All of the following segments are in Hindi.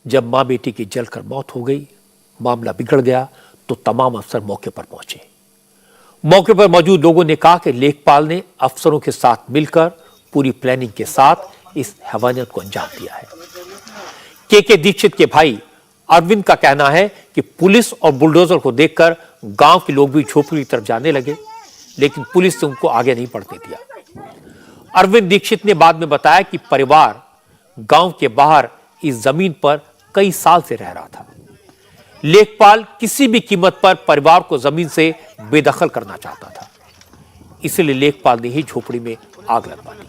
जब मां बेटी की जलकर मौत हो गई, मामला बिगड़ गया तो तमाम अफसर मौके पर पहुंचे। मौके पर मौजूद लोगों ने कहा कि लेखपाल ने अफसरों के साथ मिलकर पूरी प्लानिंग के साथ इस हैवानियत को अंजाम दिया है। के दीक्षित के भाई अरविंद का कहना है कि पुलिस और बुलडोजर को देखकर गांव के लोग भी झोपड़ी की तरफ जाने लगे, लेकिन पुलिस ने उनको आगे नहीं बढ़ने दिया। अरविंद दीक्षित ने बाद में बताया कि परिवार गांव के बाहर इस जमीन पर कई साल से रह रहा था। लेखपाल किसी भी कीमत पर परिवार को जमीन से बेदखल करना चाहता था, इसलिए लेखपाल ने ही झोपड़ी में आग लगवा दी।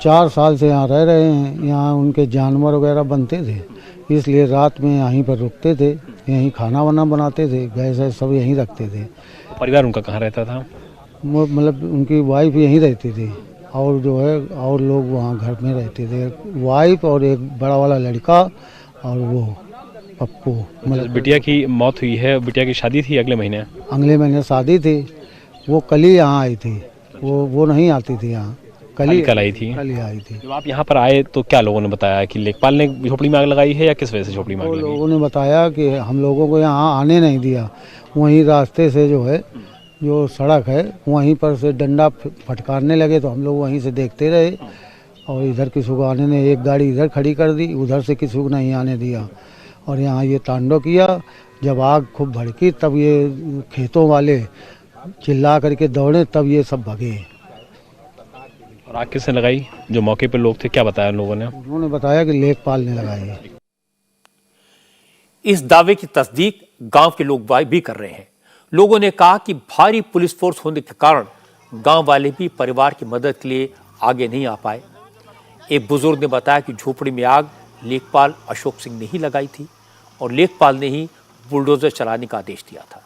4 साल से यहाँ रह रहे हैं, यहाँ उनके जानवर वगैरह बनते थे, इसलिए रात में यहीं पर रुकते थे, यहीं खाना वाना बनाते थे, गैस सब यहीं रखते थे। परिवार उनका कहाँ रहता था? मतलब उनकी वाइफ यहीं रहती थी और जो है और लोग वहाँ घर में रहते थे, वाइफ और एक बड़ा वाला लड़का और वो पप्पू। मतलब बिटिया की मौत हुई है, बिटिया की शादी थी अगले महीने शादी थी। वो कल ही यहाँ आई थी, वो नहीं आती थी यहाँ, कल ही आई थी। जब आप यहाँ पर आए तो क्या लोगों ने बताया कि लेखपाल ने झोपड़ी में आग लगाई है या किस वजह से झोपड़ी में आग लगी? लोगों ने बताया कि हम लोगों को यहाँ आने नहीं दिया, वहीं रास्ते से जो है जो सड़क है वहीं पर से डंडा फटकारने लगे तो हम लोग वहीं से देखते रहे और इधर किसी को आने ने, एक गाड़ी इधर खड़ी कर दी, उधर से किसी को नहीं आने दिया और यहाँ ये तांडव किया। जब आग खूब भड़की तब ये खेतों वाले चिल्ला करके दौड़े, तब ये सब भगे। और आग किसने लगाई? जो मौके पर लोग थे, क्या बताया उन लोगों ने? उन्होंने बताया कि लेखपाल ने लगाई। इस दावे की तस्दीक गांव के लोग भी कर रहे हैं। लोगों ने कहा कि भारी पुलिस फोर्स होने के कारण गांव वाले भी परिवार की मदद के लिए आगे नहीं आ पाए। एक बुजुर्ग ने बताया कि झोपड़ी में आग लेखपाल अशोक सिंह ने ही लगाई थी और लेखपाल ने ही बुलडोजर चलाने का आदेश दिया था।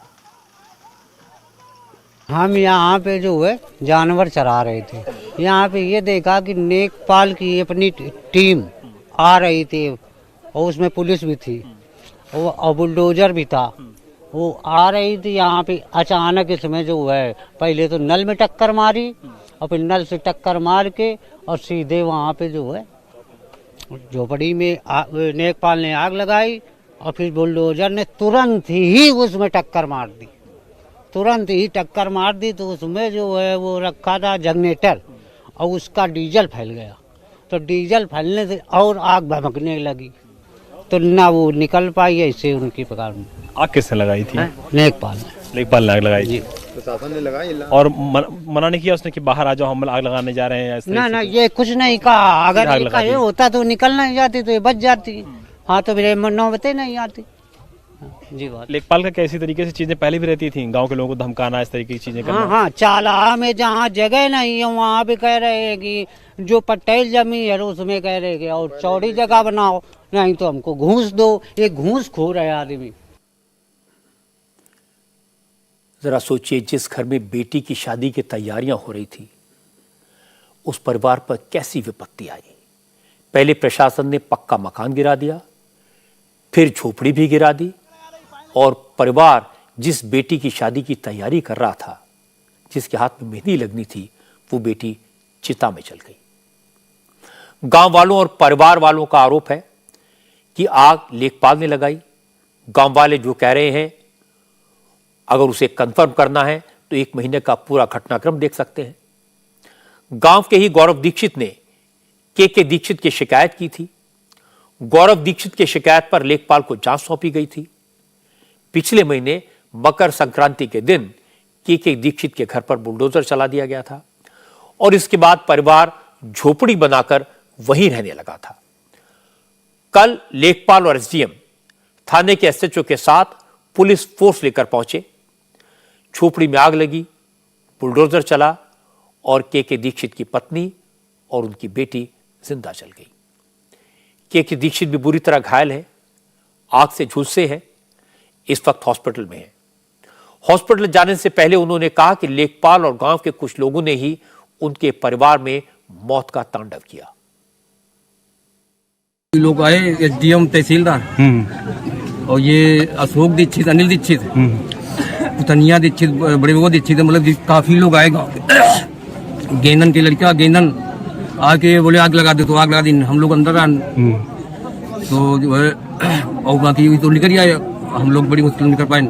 हम यहाँ पे जो है जानवर चरा रहे थे, यहाँ पे ये देखा कि लेखपाल की अपनी टीम आ रही थी और उसमें पुलिस भी थी और बुलडोजर भी था, वो आ रही थी। यहाँ पे अचानक इसमें जो है पहले तो नल में टक्कर मारी और फिर नल से टक्कर मार के और सीधे वहाँ पे जो है झोपड़ी में लेखपाल ने आग लगाई और फिर बुलडोजर ने तुरंत ही उसमें टक्कर मार दी। तो उसमें जो है वो रखा था जनरेटर और उसका डीजल फैल गया, तो डीजल फैलने से और आग भभकने लगी तो ना वो निकल पाई, ऐसे उनकी पकड़ में। आग किसने लगाई थी? लेखपाल ने आग लगाई थी। प्रशासन ने लगाई और मना नहीं किया उसने कि बाहर आ जाओ, हम आग लगाने जा रहे हैं? ना ये कुछ नहीं कहा। अगर ये होता तो निकल नहीं जाती, तो ये बच जाती। हाँ तो मेरे नौबतें नहीं आती जी। बात लेखपाल का कैसी तरीके से चीजें पहले भी रहती थी, गांव के लोगों को धमकाना, इस तरीके की चीजें करना? हाँ, चाला में जहाँ जगह नहीं है वहाँ भी कह रहे हैं कि जो पटेल जमीन है उसमें कह रहे हैं और चौड़ी जगह बनाओ, नहीं तो हमको घूस दो। ये घूस खो रहे आदमी। जरा सोचिए, जिस घर में बेटी की शादी की तैयारियां हो रही थी उस परिवार पर कैसी विपत्ति आई। पहले प्रशासन ने पक्का मकान गिरा दिया, फिर झोपड़ी भी गिरा दी और परिवार जिस बेटी की शादी की तैयारी कर रहा था, जिसके हाथ में मेहंदी लगनी थी, वो बेटी चिता में जल गई। गांव वालों और परिवार वालों का आरोप है कि आग लेखपाल ने लगाई। गांव वाले जो कह रहे हैं, अगर उसे कंफर्म करना है तो 1 महीने का पूरा घटनाक्रम देख सकते हैं। गांव के ही गौरव दीक्षित ने के दीक्षित की शिकायत की थी। गौरव दीक्षित की शिकायत पर लेखपाल को जांच सौंपी गई थी। पिछले महीने मकर संक्रांति के दिन के दीक्षित के घर पर बुलडोजर चला दिया गया था और इसके बाद परिवार झोपड़ी बनाकर वहीं रहने लगा था। कल लेखपाल और एसडीएम थाने के एसएचओ के साथ पुलिस फोर्स लेकर पहुंचे। झोपड़ी में आग लगी, बुलडोजर चला और के दीक्षित की पत्नी और उनकी बेटी जिंदा जल गई। के दीक्षित भी बुरी तरह घायल है, आग से झुलसे है, इस वक्त हॉस्पिटल में है। हॉस्पिटल जाने से पहले उन्होंने कहा कि लेखपाल और गांव के कुछ लोगों ने ही उनके परिवार में मौत का तांडव किया। लोग आए, एसडीएम तहसीलदार और ये अशोक दीक्षित, अनिल दीक्षित, पुतनिया दीक्षित, बड़े वो दीक्षित, मतलब काफी लोग आए गाँव के। गेंदन की लड़का गेंदन आके बोले आग लगा दे, तो आग लगा दी। हम लोग अंदर तो जो है और बाकी तो निकल आए, हम लोग बड़ी मुश्किल निकल पाए।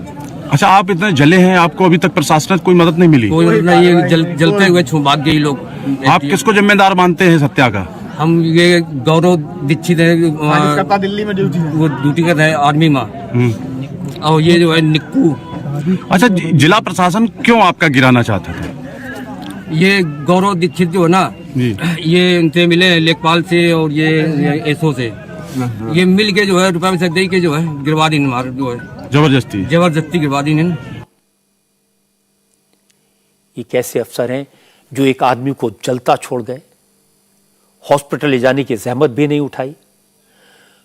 अच्छा, आप इतने जले हैं, आपको अभी तक प्रशासन कोई मदद नहीं मिली? कोई मतलब नहीं, ये जलते हुए भाग गए लोग। आप किसको जिम्मेदार मानते हैं हत्या का? हम ये गौरव दीक्षित है, दिल्ली में ड्यूटी है, वो ड्यूटी कर रहे हैं आर्मी में, और ये जो है निक्कू। अच्छा, जिला प्रशासन क्यों आपका गिराना चाहता था? ये गौरव दीक्षित जो है ना जी, ये इनसे मिले लेखपाल से और ये एसओ से, ये मिल के जो है रुपया पैसा दे के जो है गिरवा दी हमारे, जो है जबरदस्ती गिरवा दी। ये कैसे अफसर हैं जो एक आदमी को जलता छोड़ गए, हॉस्पिटल ले जाने की जहमत भी नहीं उठाई।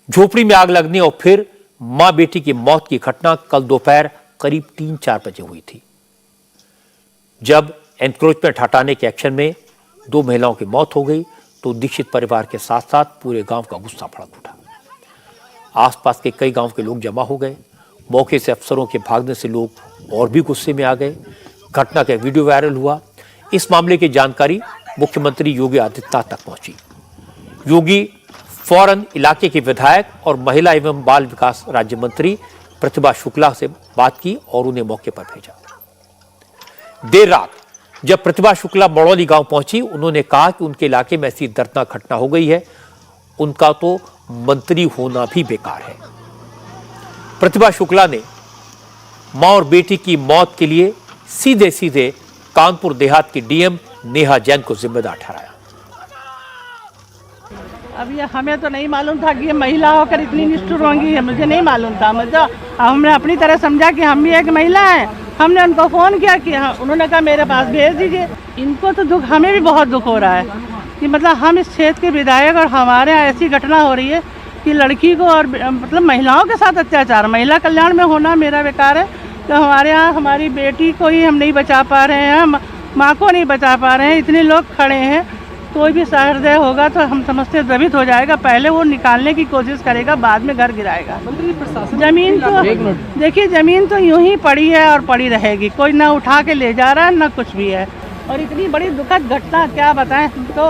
झोपड़ी में आग लगने और फिर मां बेटी की मौत की घटना कल दोपहर करीब 3-4 बजे हुई थी, जब एनक्रोचमेंट हटाने के एक्शन में 2 महिलाओं की मौत हो गई तो दीक्षित परिवार के साथ साथ पूरे गांव का गुस्सा भड़क उठा। आसपास के कई गांव के लोग जमा हो गए। मौके से अफसरों के भागने से लोग और भी गुस्से में आ गए। घटना का वीडियो वायरल हुआ। इस मामले की जानकारी मुख्यमंत्री योगी आदित्यनाथ तक पहुंची। योगी फौरन इलाके के विधायक और महिला एवं बाल विकास राज्य मंत्री प्रतिभा शुक्ला से बात की और उन्हें मौके पर भेजा। देर रात जब प्रतिभा शुक्ला बड़ौली गांव पहुंची, उन्होंने कहा कि उनके इलाके में ऐसी दर्दनाक घटना हो गई है, उनका तो मंत्री होना भी बेकार है। प्रतिभा शुक्ला ने मां और बेटी की मौत के लिए सीधे सीधे कानपुर देहात की डीएम नेहा जैन को जिम्मेदार ठहराया। अब ये हमें तो नहीं मालूम था कि ये महिला होकर इतनी निष्ठुर होंगी, मुझे नहीं मालूम था। मुझे हमने अपनी तरह समझा कि हम भी एक महिला हैं। हमने उनको फ़ोन किया कि हाँ, उन्होंने कहा मेरे पास भेज दीजिए। इनको तो दुख, हमें भी बहुत दुख हो रहा है कि मतलब हम इस क्षेत्र के विधायक और हमारे यहाँ ऐसी घटना हो रही है कि लड़की को और मतलब महिलाओं के साथ अत्याचार, महिला कल्याण में होना मेरा बेकार है। तो हमारे यहाँ हमारी बेटी को ही हम नहीं बचा पा रहे हैं, माँ को नहीं बचा पा रहे हैं। इतने लोग खड़े हैं, कोई भी सहृदय होगा तो हम समझते द्रवित हो जाएगा। पहले वो निकालने की कोशिश करेगा, बाद में घर गिराएगा। जमीन तो देखिए, जमीन तो यूं ही पड़ी है और पड़ी रहेगी, कोई ना उठा के ले जा रहा है ना कुछ भी है। और इतनी बड़ी दुखद घटना क्या बताएं तो,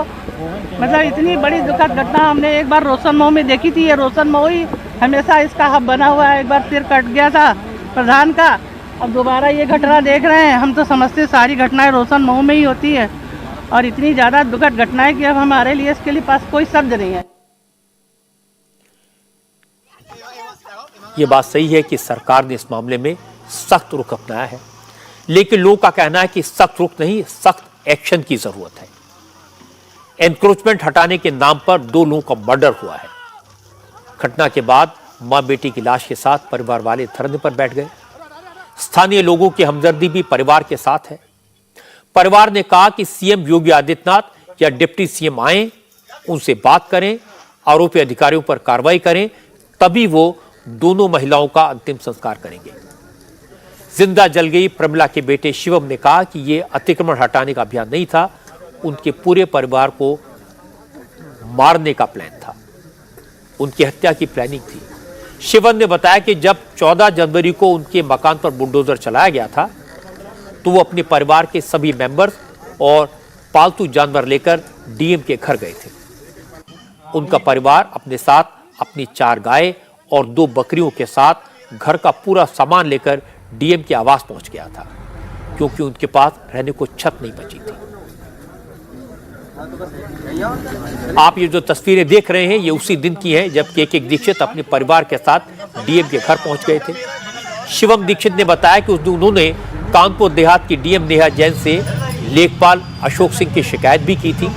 मतलब इतनी बड़ी दुखद घटना हमने एक बार रोशन मऊ में देखी थी। ये रोशन मऊ ही हमेशा इसका हब बना हुआ है। एक बार सिर कट गया था प्रधान का, अब दोबारा ये घटना देख रहे हैं। हम तो समझते सारी घटनाएं रोशन मऊ में ही होती है, और इतनी ज़्यादा दुखद घटनाएं कि अब हमारे लिए इसके लिए पास कोई शब्द नहीं है। ये बात सही है कि सरकार ने इस मामले में सख्त रुख अपनाया है, लेकिन लोगों का कहना है कि सख्त रुख नहीं, सख्त एक्शन की जरूरत है। एनक्रोचमेंट हटाने के नाम पर 2 लोगों का मर्डर हुआ है। घटना के बाद मां बेटी की लाश के साथ परिवार वाले धरने पर बैठ गए। स्थानीय लोगों की हमदर्दी भी परिवार के साथ है। परिवार ने कहा कि सीएम योगी आदित्यनाथ या डिप्टी सीएम आए, उनसे बात करें, आरोपी अधिकारियों पर कार्रवाई करें, तभी वो दोनों महिलाओं का अंतिम संस्कार करेंगे। जिंदा जल गई प्रमिला के बेटे शिवम ने कहा कि यह अतिक्रमण हटाने का अभियान नहीं था, उनके पूरे परिवार को मारने का प्लान था, उनकी हत्या की प्लानिंग थी। शिवम ने बताया कि जब 14 जनवरी को उनके मकान पर बुलडोजर चलाया गया था तो वो अपने परिवार के सभी मेंबर्स और पालतू जानवर लेकर डीएम के घर गए थे। उनका परिवार अपने साथ अपनी 4 गाय और 2 बकरियों के साथ घर का पूरा सामान लेकर डीएम के आवास पहुंच गया था, क्योंकि उनके पास रहने को छत नहीं बची थी। आप ये जो तस्वीरें देख रहे हैं, ये उसी दिन की हैं जब के दीक्षित अपने परिवार के साथ डीएम के घर पहुंच गए थे। शिवम दीक्षित ने बताया कि उस दिन उन्होंने कानपुर देहात की डीएम नेहा जैन से लेखपाल अशोक सिंह की शिकायत भी की थी,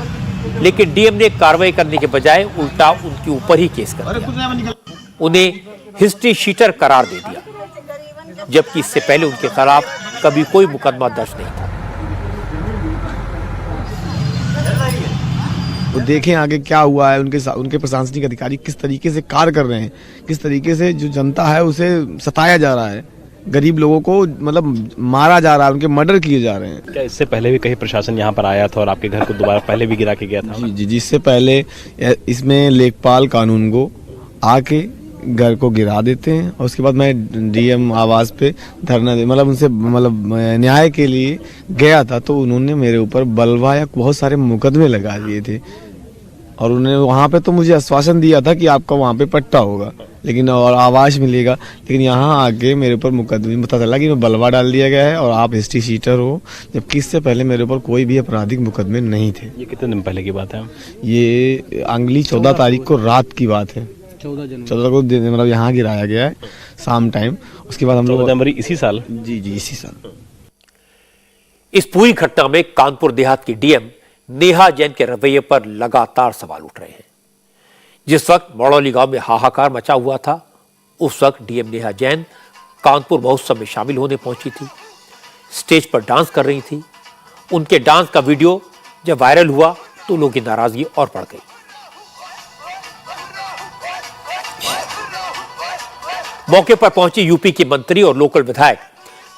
लेकिन डीएम ने कार्रवाई करने के बजाय उल्टा उनके ऊपर ही केस कर दिया, उन्हें हिस्ट्री शीटर करार दे दिया, जबकि इससे पहले उनके खिलाफ कभी कोई मुकदमा दर्ज नहीं था। वो देखें आगे क्या हुआ है, उनके प्रशासनिक अधिकारी किस तरीके से कार्य कर रहे हैं, किस तरीके से जो जनता है उसे सताया जा रहा है, गरीब लोगों को मतलब मारा जा रहा है, उनके मर्डर किए जा रहे हैं। क्या इससे पहले भी कहीं प्रशासन यहाँ पर आया था और आपके घर को दोबारा पहले भी गिरा के गया था? जी, जिससे पहले इसमें लेखपाल कानून को आके घर को गिरा देते हैं और उसके बाद मैं डीएम आवास पे धरना दे उनसे न्याय के लिए गया था, तो उन्होंने मेरे ऊपर बलवा या बहुत सारे मुकदमे लगा दिए थे। और उन्होंने वहाँ पे तो मुझे आश्वासन दिया था कि आपका वहाँ पे पट्टा होगा लेकिन और आवास मिलेगा, लेकिन यहाँ आके मेरे ऊपर मुकदमे पता चला कि मैं बलवा डाल दिया गया है और आप हिस्ट्री शीटर हो, जबकि इससे पहले मेरे ऊपर कोई भी आपराधिक मुकदमे नहीं थे। ये कितने दिन पहले की बात है? ये अगली 14 तारीख को रात की बात है। 14 को मतलब यहाँ गिराया गया है शाम टाइम। उसके बाद हम लोग जनवरी इसी साल? जी इसी साल। इस पूरी घटना में कानपुर देहात की डीएम नेहा जैन के रवैये पर लगातार सवाल उठ रहे हैं। जिस वक्त मड़ौली गांव में हाहाकार मचा हुआ था, उस वक्त डीएम नेहा जैन कानपुर महोत्सव में शामिल होने पहुंची थी, स्टेज पर डांस कर रही थी। उनके डांस का वीडियो जब वायरल हुआ तो लोगों की नाराजगी और बढ़ गई। मौके पर पहुंची यूपी की मंत्री और लोकल विधायक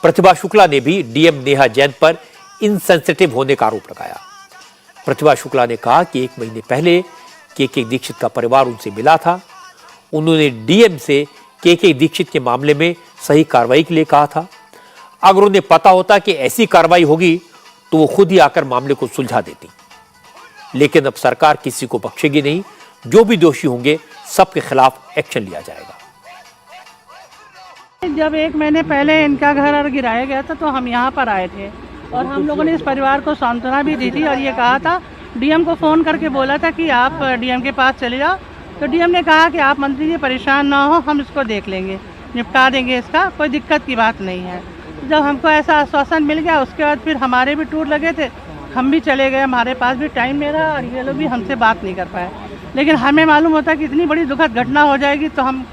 प्रतिभा शुक्ला ने भी डीएम नेहा जैन पर इनसेंसिटिव होने का आरोप लगाया। प्रतिभा शुक्ला ने कहा कि 1 महीने पहले के दीक्षित का परिवार उनसे मिला था। उन्होंने डीएम से के दीक्षित के मामले में सही कार्रवाई के लिए कहा था। अगर उन्हें पता होता कि ऐसी कार्रवाई होगी तो वो खुद ही आकर मामले को सुलझा देती, लेकिन अब सरकार किसी को बख्शेगी नहीं। जो भी दोषी होंगे सबके खिलाफ एक्शन लिया जाएगा। जब 1 महीने पहले इनका घर गिराया गया था तो हम यहाँ पर आए थे और हम लोगों ने इस परिवार को सांत्वना भी दी थी और ये कहा था, डीएम को फ़ोन करके बोला था कि आप डीएम के पास चले जाओ। तो डीएम ने कहा कि आप मंत्री जी परेशान ना हो, हम इसको देख लेंगे, निपटा देंगे, इसका कोई दिक्कत की बात नहीं है। जब हमको ऐसा आश्वासन मिल गया उसके बाद फिर हमारे भी टूर लगे थे, हम भी चले गए, हमारे पास भी टाइम नहीं रहा और ये लोग भी हमसे बात नहीं कर पाए। लेकिन हमें मालूम होता कि इतनी बड़ी दुखद घटना हो जाएगी तो हम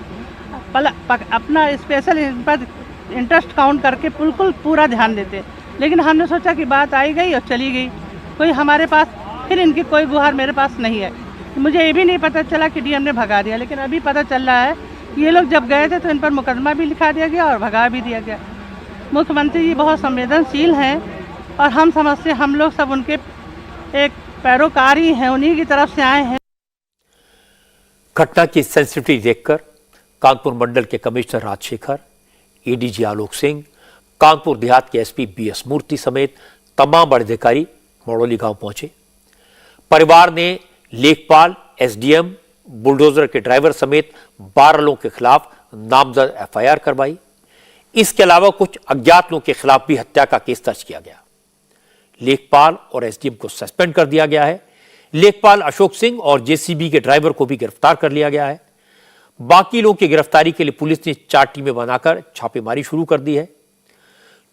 अपना स्पेशल इन पर इंटरेस्ट काउंट करके बिल्कुल पूरा ध्यान देते। लेकिन हमने सोचा कि बात आई गई और चली गई, कोई हमारे पास फिर इनकी कोई गुहार मेरे पास नहीं है। मुझे ये भी नहीं पता चला कि डीएम ने भगा दिया, लेकिन अभी पता चल रहा है कि ये लोग जब गए थे तो इन पर मुकदमा भी लिखा दिया गया और भगा भी दिया गया। मुख्यमंत्री जी बहुत संवेदनशील हैं और हम समझते हम लोग सब उनके एक पैरोकार ही हैं, उन्हीं की तरफ से आए हैं। घटना की सेंसिटिविटी देखकर कानपुर मंडल के कमिश्नर राजशेखर, एडीजी आलोक सिंह, कानपुर देहात के एसपी बीएस मूर्ति समेत तमाम बड़े अधिकारी मड़ौली गांव पहुंचे। परिवार ने लेखपाल, एसडीएम, बुलडोजर के ड्राइवर समेत 12 लोगों के खिलाफ नामजद एफआईआर करवाई। इसके अलावा कुछ अज्ञात लोगों के खिलाफ भी हत्या का केस दर्ज किया गया। लेखपाल और एसडीएम को सस्पेंड कर दिया गया है। लेखपाल अशोक सिंह और जेसीबी के ड्राइवर को भी गिरफ्तार कर लिया गया है। बाकी लोगों की गिरफ्तारी के लिए पुलिस ने 4 टीमें बनाकर छापेमारी शुरू कर दी है।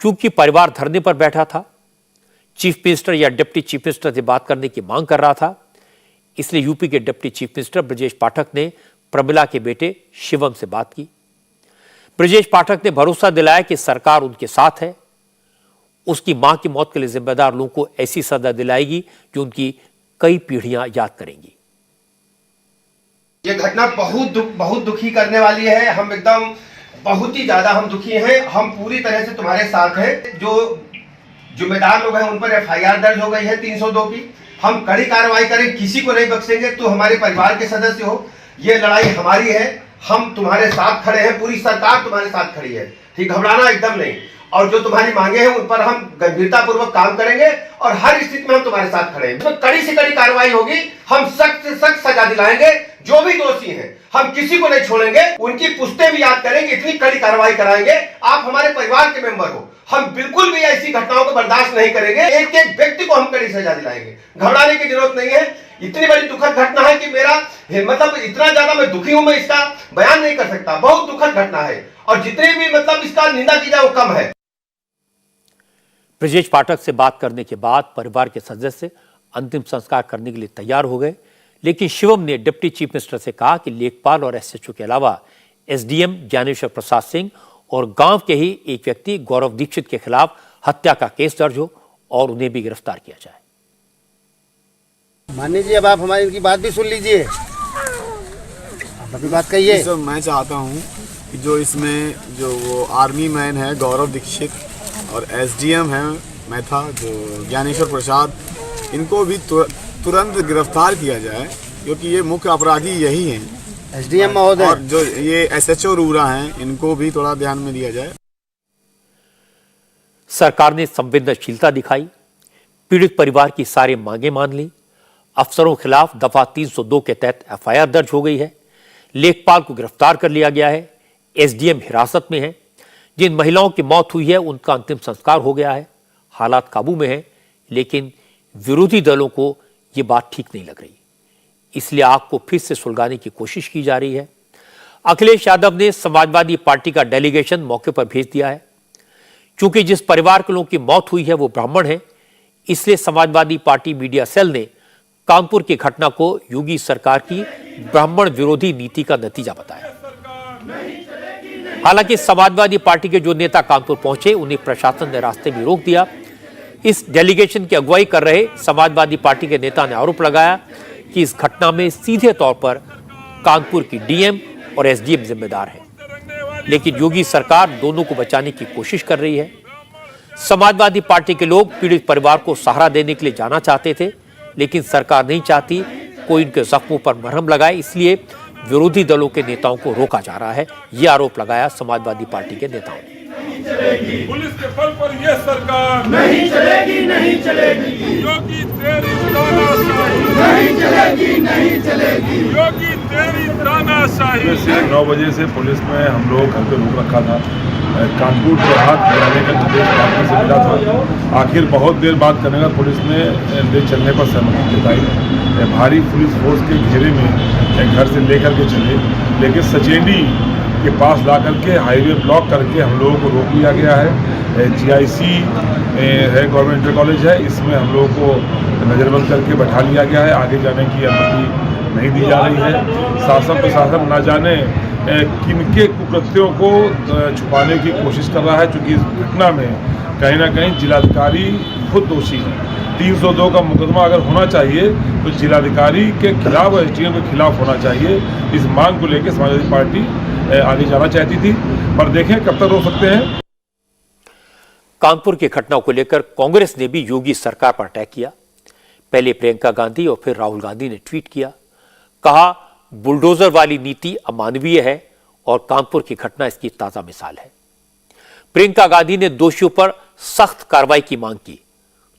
चूंकि परिवार धरने पर बैठा था, चीफ मिनिस्टर या डिप्टी चीफ मिनिस्टर से बात करने की मांग कर रहा था, इसलिए यूपी के deputy chief minister Brajesh Pathak ने प्रमिला के बेटे शिवम से बात की। ब्रजेश पाठक ने भरोसा दिलाया कि सरकार उनके साथ है। उसकी मां की मौत के लिए जिम्मेदार लोगों को ऐसी सजा दिलाएगी जो उनकी कई पीढ़ियां याद करेंगी। ये घटना बहुत दुखी करने वाली है। हम एकदम बहुत ही ज्यादा हम दुखी हैं। हम पूरी तरह से तुम्हारे साथ हैं। जो जिम्मेदार लोग हैं उन पर एफआईआर दर्ज हो गई है 302 की। हम कड़ी कार्रवाई करें, किसी को नहीं बख्शेंगे। तो हमारे परिवार के सदस्य हो, ये लड़ाई हमारी है, हम तुम्हारे साथ खड़े हैं, पूरी सरकार तुम्हारे साथ खड़ी है। ठीक, घबराना एकदम नहीं। और जो तुम्हारी मांगे हैं उन पर हम गंभीरता पूर्वक काम करेंगे और हर स्थिति में हम तुम्हारे साथ खड़े हैं। इसमें कड़ी से कड़ी कार्रवाई होगी। हम सख्त से सख्त सजा दिलाएंगे। जो भी दोषी हैं हम किसी को नहीं छोड़ेंगे। उनकी पुश्तें भी याद करेंगे, इतनी कड़ी कार्रवाई कराएंगे। आप हमारे परिवार के मेंबर हो, हम बिल्कुल भी ऐसी घटनाओं को बर्दाश्त नहीं करेंगे। एक एक व्यक्ति को हम कड़ी सजा दिलाएंगे। घबराने की जरूरत नहीं है। इतनी बड़ी दुखद घटना है कि मेरा मतलब इतना ज्यादा मैं दुखी हूं, मैं इसका बयान नहीं कर सकता। बहुत दुखद घटना है और जितने भी मतलब इसका निंदा की जाए वो कम है। ब्रजेश पाठक से बात करने के बाद परिवार के सदस्य अंतिम संस्कार करने के लिए तैयार हो गए, लेकिन शिवम ने डिप्टी चीफ मिनिस्टर से कहा कि लेखपाल और एसएचओ के अलावा एसडीएम ज्ञानेश्वर प्रसाद सिंह और गांव के ही एक व्यक्ति गौरव दीक्षित के खिलाफ हत्या का केस दर्ज हो और उन्हें भी गिरफ्तार किया जाए। मानिए जी, अब आप हमारी इनकी बात भी सुन लीजिए, अपनी बात कहिए। सर, मैं चाहता हूँ कि जो इसमें जो वो आर्मी मैन है गौरव दीक्षित और एसडीएम है मैथा जो ज्ञानेश्वर प्रसाद, इनको भी तुरंत गिरफ्तार किया जाए, क्योंकि ये मुख्य अपराधी यही हैं। एसडीएम महोदय और जो ये एसएचओ रूरा हैं, इनको भी थोड़ा ध्यान में दिया जाए। सरकार ने संवेदनशीलता दिखाई, पीड़ित परिवार की सारी मांगे मान ली। अफसरों के खिलाफ दफा 302 के तहत एफआईआर दर्ज हो गई है। लेखपाल को गिरफ्तार कर लिया गया है। एसडीएम हिरासत में है। जिन महिलाओं की मौत हुई है उनका अंतिम संस्कार हो गया है। हालात काबू में है, लेकिन विरोधी दलों को यह बात ठीक नहीं लग रही, इसलिए आग को फिर से सुलगाने की कोशिश की जा रही है। अखिलेश यादव ने समाजवादी पार्टी का डेलीगेशन मौके पर भेज दिया है। चूंकि जिस परिवार के लोगों की मौत हुई है वो ब्राह्मण है, इसलिए समाजवादी पार्टी मीडिया सेल ने कानपुर की घटना को योगी सरकार की ब्राह्मण विरोधी नीति का नतीजा बताया। हालांकि समाजवादी पार्टी के जो नेता कानपुर पहुंचे उन्हें प्रशासन ने रास्ते में रोक दिया। इस डेलीगेशन की अगुवाई कर रहे समाजवादी पार्टी के नेता ने आरोप लगाया कि इस घटना में सीधे तौर पर कानपुर की डीएम और एसडीएम जिम्मेदार है, लेकिन योगी सरकार दोनों को बचाने की कोशिश कर रही है। समाजवादी पार्टी के लोग पीड़ित परिवार को सहारा देने के लिए जाना चाहते थे, लेकिन सरकार नहीं चाहती कोई इनके जख्मों पर मरहम लगाए, इसलिए विरोधी दलों के नेताओं को रोका जा रहा है। यह आरोप लगाया समाजवादी पार्टी के नेताओं ने। पुलिस के बल पर यह सरकार नहीं चलेगी, नहीं चलेगी। योगी तेरी तानाशाही नहीं चलेगी, नहीं चलेगी। योगी तेरी तानाशाही। 9 बजे से पुलिस में हम लोग घर पे रोक रखा था। कानपुर के हाथ गिराने का निर्देश पार्टी से मिला था। आखिर बहुत देर बात करने का पुलिस ने ले चलने पर सहमति जताई। भारी पुलिस फोर्स के घेरे में घर से लेकर के चले, लेकिन सचेंडी के पास ला करके हाईवे ब्लॉक करके हम लोगों को रोक लिया गया है। जीआईसी है, गवर्नमेंट इंटर कॉलेज है, इसमें हम लोगों को नज़रबंद करके बैठा लिया गया है। आगे जाने की अनुमति नहीं दी जा रही है। शासन प्रशासन न जाने किनके कुकृत्यों को छुपाने की कोशिश कर रहा है, क्योंकि इस घटना में कहीं ना कहीं जिलाधिकारी खुद दोषी है। 302 का मुकदमा अगर होना चाहिए तो जिलाधिकारी के खिलाफ और एसडीएम के खिलाफ होना चाहिए। इस मांग को लेकर समाजवादी पार्टी आगे जाना चाहती थी, पर देखें कब तक रोक सकते हैं। कानपुर की घटना को लेकर कांग्रेस ने भी योगी सरकार पर अटैक किया। पहले प्रियंका गांधी और फिर राहुल गांधी ने ट्वीट किया, कहा बुलडोजर वाली नीति अमानवीय है और कानपुर की घटना इसकी ताजा मिसाल है। प्रियंका गांधी ने दोषियों पर सख्त कार्रवाई की मांग की,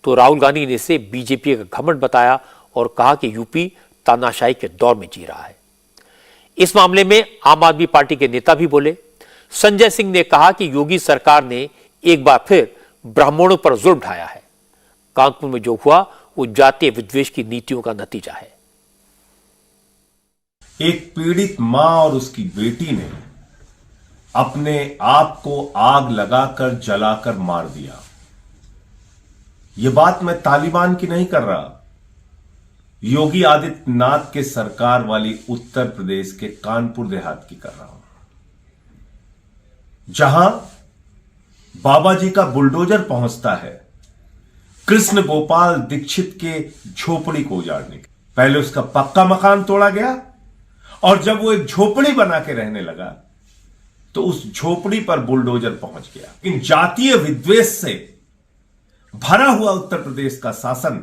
तो राहुल गांधी ने इसे बीजेपी का घमंड बताया और कहा कि यूपी तानाशाही के दौर में जी रहा है। इस मामले में आम आदमी पार्टी के नेता भी बोले। संजय सिंह ने कहा कि योगी सरकार ने एक बार फिर ब्राह्मणों पर जुल्म ढाया है। कानपुर में जो हुआ वो जातीय विद्वेष की नीतियों का नतीजा है। एक पीड़ित मां और उसकी बेटी ने अपने आप को आग लगाकर जलाकर मार दिया। यह बात मैं तालिबान की नहीं कर रहा, योगी आदित्यनाथ के सरकार वाली उत्तर प्रदेश के कानपुर देहात की कर रहा हूं, जहां बाबा जी का बुलडोजर पहुंचता है कृष्ण गोपाल दीक्षित के झोपड़ी को उजाड़ने के। पहले उसका पक्का मकान तोड़ा गया और जब वो एक झोपड़ी बना के रहने लगा तो उस झोपड़ी पर बुलडोजर पहुंच गया। इन जातीय विद्वेष से भरा हुआ उत्तर प्रदेश का शासन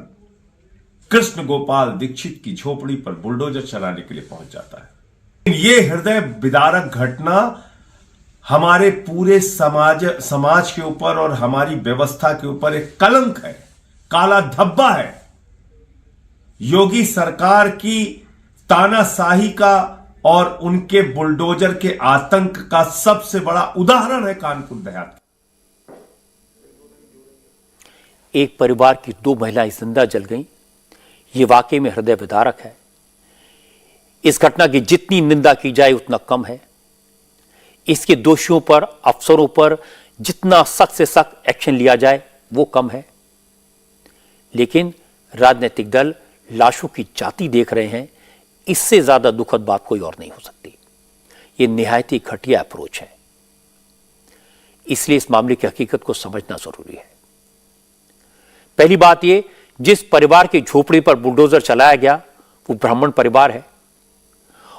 कृष्ण गोपाल दीक्षित की झोपड़ी पर बुलडोजर चलाने के लिए पहुंच जाता है। यह हृदय विदारक घटना हमारे पूरे समाज के ऊपर और हमारी व्यवस्था के ऊपर एक कलंक है, काला धब्बा है। योगी सरकार की तानाशाही का और उनके बुलडोजर के आतंक का सबसे बड़ा उदाहरण है कानपुर देहात। एक परिवार की 2 महिलाएं जिंदा जल गईं। यह वाकई में हृदय विदारक है। इस घटना की जितनी निंदा की जाए उतना कम है। इसके दोषियों पर, अफसरों पर जितना सख्त से सख्त एक्शन लिया जाए वो कम है। लेकिन राजनीतिक दल लाशों की जाति देख रहे हैं, इससे ज्यादा दुखद बात कोई और नहीं हो सकती। यह निहायत ही घटिया अप्रोच है। इसलिए इस मामले की हकीकत को समझना जरूरी है। पहली बात यह, जिस परिवार की झोपड़ी पर बुलडोजर चलाया गया वो ब्राह्मण परिवार है,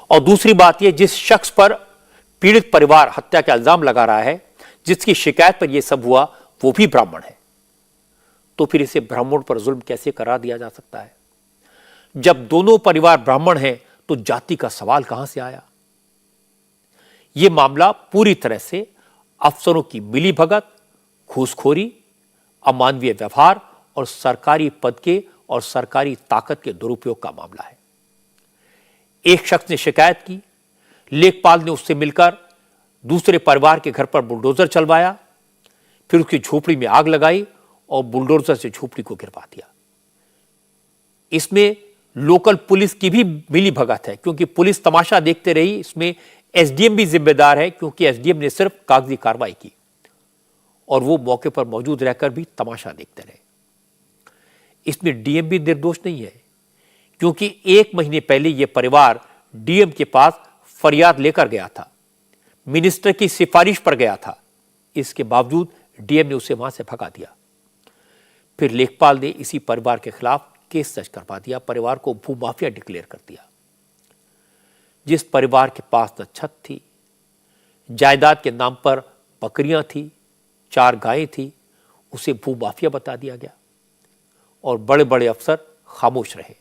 और दूसरी बात यह, जिस शख्स पर पीड़ित परिवार हत्या का इल्जाम लगा रहा है, जिसकी शिकायत पर यह सब हुआ वो भी ब्राह्मण है। तो फिर इसे ब्राह्मण पर जुल्म कैसे करार दिया जा सकता है? जब दोनों परिवार ब्राह्मण हैं तो जाति का सवाल कहां से आया? यह मामला पूरी तरह से अफसरों की मिलीभगत, घूसखोरी, अमानवीय व्यवहार और सरकारी पद के और सरकारी ताकत के दुरुपयोग का मामला है। एक शख्स ने शिकायत की, लेखपाल ने उससे मिलकर दूसरे परिवार के घर पर बुलडोजर चलवाया, फिर उसकी झोपड़ी में आग लगाई और बुलडोजर से झोपड़ी को गिरवा दिया। इसमें लोकल पुलिस की भी मिली भगत है, क्योंकि पुलिस तमाशा देखते रही। इसमें एसडीएम भी जिम्मेदार है, क्योंकि एसडीएम ने सिर्फ कागजी कार्रवाई की और वो मौके पर मौजूद रहकर भी तमाशा देखते रहे। इसमें डीएम भी निर्दोष नहीं है, क्योंकि 1 महीने पहले यह परिवार डीएम के पास फरियाद लेकर गया था, मिनिस्टर की सिफारिश पर गया था। इसके बावजूद डीएम ने उसे वहां से भगा दिया। फिर लेखपाल ने इसी परिवार के खिलाफ केस दर्ज करवा दिया, परिवार को भूमाफिया डिक्लेयर कर दिया। जिस परिवार के पास न छत थी, जायदाद के नाम पर बकरियां थी, 4 गायें थी, उसे भूमाफिया बता दिया गया और बड़े बड़े अफसर खामोश रहे।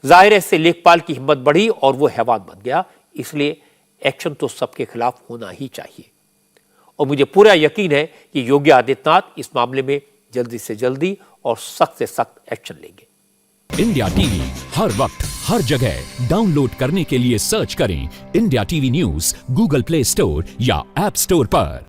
जाहिर है इससे लेखपाल की हिम्मत बढ़ी और वो हैवान बन गया। इसलिए एक्शन तो सबके खिलाफ होना ही चाहिए और मुझे पूरा यकीन है कि योगी आदित्यनाथ इस मामले में जल्दी से जल्दी और सख्त से सख्त एक्शन लेंगे। इंडिया टीवी हर वक्त हर जगह डाउनलोड करने के लिए सर्च करें India TV news Google play store या ऐप स्टोर पर।